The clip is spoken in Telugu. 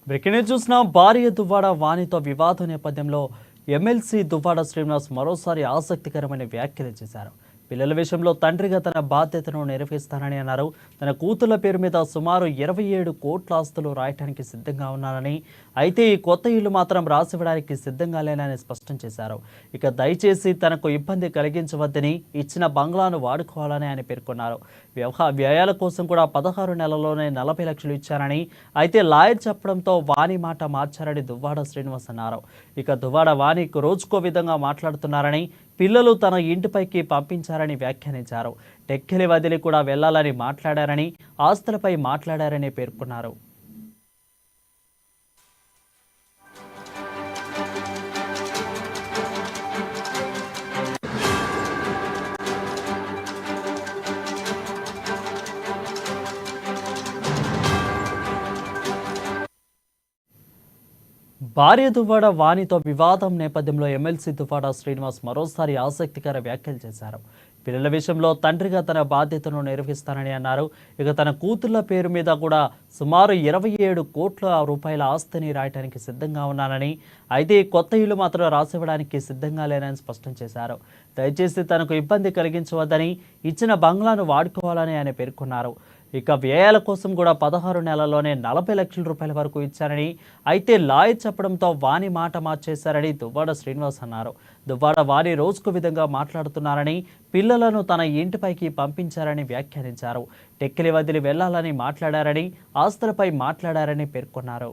బ్రేకింగ్ చూసిన భార్య దువ్వాడ వాణితో వివాదం నేపథ్యంలో ఎమ్మెల్సీ దువ్వాడ శ్రీనివాస్ మరోసారి ఆసక్తికరమైన వ్యాఖ్యలు చేశారు. పిల్లల విషయంలో తండ్రిగా తన బాధ్యతను నిర్వహిస్తానని అన్నారు. తన కూతుళ్ల పేరు మీద సుమారు 27 కోట్ల ఆస్తులు రాయటానికి సిద్ధంగా ఉన్నారని, అయితే ఈ కొత్త ఇల్లు మాత్రం రాసివ్వడానికి సిద్ధంగా లేనని స్పష్టం చేశారు. ఇక దయచేసి తనకు ఇబ్బంది కలిగించవద్దని, ఇచ్చిన బంగ్లాను వాడుకోవాలని ఆయన పేర్కొన్నారు. వ్యయాల కోసం కూడా 16 నెలల్లోనే 40 లక్షలు ఇచ్చారని, అయితే లాయర్ చెప్పడంతో వాణి మాట మార్చారని దువ్వాడ శ్రీనివాస్ అన్నారు. ఇక దువ్వాడ వాణి రోజుకో విధంగా మాట్లాడుతున్నారని, పిల్లలు తన ఇంటిపైకి పంపించారని వ్యాఖ్యానించారు. టెక్కెలి వదిలి కూడా వెళ్లాలని మాట్లాడారని, ఆస్తులపై మాట్లాడారని పేర్కొన్నారు. భార్య దువ్వాడ వాణితో వివాదం నేపథ్యంలో ఎమ్మెల్సీ దువ్వాడ శ్రీనివాస్ మరోసారి ఆసక్తికర వ్యాఖ్యలు చేశారు. పిల్లల విషయంలో తండ్రిగా తన బాధ్యతను నిర్వహిస్తానని అన్నారు. ఇక తన కూతుళ్ల పేరు మీద కూడా సుమారు 27 కోట్ల రూపాయల ఆస్తిని రాయటానికి సిద్ధంగా ఉన్నానని, అయితే కొత్త ఇల్లు మాత్రం రాసివ్వడానికి సిద్ధంగా లేనని స్పష్టం చేశారు. దయచేసి తనకు ఇబ్బంది కలిగించవద్దని, ఇచ్చిన బంగ్లాను వాడుకోవాలని ఆయన పేర్కొన్నారు. ఇక వ్యయాల కోసం కూడా 16 నెలల్లోనే 40 లక్షల రూపాయల వరకు ఇచ్చారని, అయితే లాయర్ చెప్పడంతో వాణి మాట మార్చేశారని దువ్వాడ శ్రీనివాస్ అన్నారు. దువ్వాడ వాణి రోజుకు విధంగా మాట్లాడుతున్నారని, పిల్లలను తన ఇంటిపైకి పంపించారని వ్యాఖ్యానించారు. టెక్కిలి వదిలి వెళ్లాలని మాట్లాడారని, ఆస్తులపై మాట్లాడారని పేర్కొన్నారు.